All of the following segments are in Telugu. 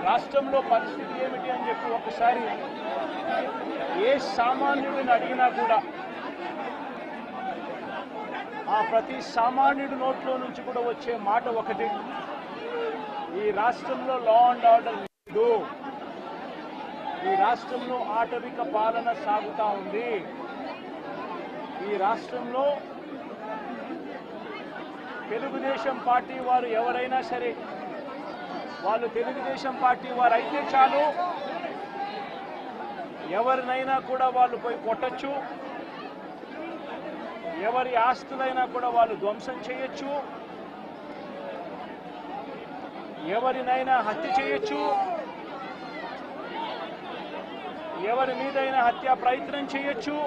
రాష్ట్రంలో పరిస్థితి ఏమిటి అని చెప్పి ఒకసారి ఏ సామాన్యుడిని అడిగినా కూడా ఆ ప్రతి సామాన్యుడి నోట్లో నుంచి కూడా వచ్చే మాట ఒకటి, ఈ రాష్ట్రంలో లా అండ్ ఆర్డర్ లేదు, ఈ రాష్ట్రంలో ఆటవిక పాలన సాగుతా ఉంది, ఈ రాష్ట్రంలో తెలుగుదేశం పార్టీ వారు ఎవరైనా సరే వాళ్ళు తెలుగుదేశం పార్టీ వారు అయితే చాలు, ఎవరినైనా కూడా వాళ్ళు పోయి కొట్టచ్చు, ఎవరి ఆస్తులైనా కూడా వాళ్ళు ధ్వంసం చేయొచ్చు, ఎవరినైనా హత్య చేయొచ్చు, ఎవరి మీదైనా హత్యా ప్రయత్నం చేయొచ్చు.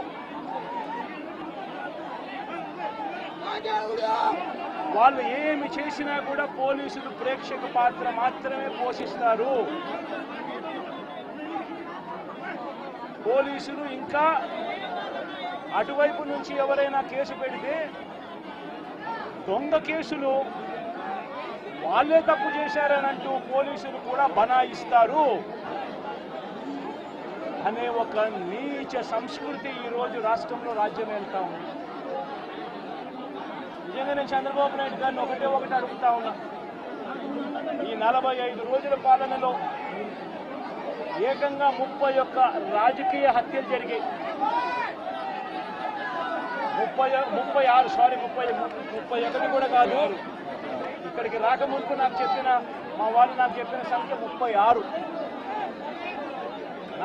వాళ్ళు ఏమి చేసినా కూడా పోలీసులు ప్రేక్షక పాత్ర మాత్రమే పోషిస్తారు. పోలీసులు ఇంకా అటువైపు నుంచి ఎవరైనా కేసు పెడితే దొంగ కేసులు వాళ్ళే తప్పు చేశారనంటూ పోలీసులు కూడా బనాయిస్తారు అనే ఒక నీచ సంస్కృతి ఈరోజు రాష్ట్రంలో రాజ్యం వెళ్తా ఉంది. నిజంగా నేను చంద్రబాబు నాయుడు గారిని ఒకటి అడుగుతా ఉన్నా, ఈ 45 రోజుల పాలనలో ఏకంగా 31 రాజకీయ హత్యలు జరిగాయి. 31 కూడా కాదు, ఇక్కడికి రాకముందు మా వాళ్ళు నాకు చెప్పిన సంఖ్య 36.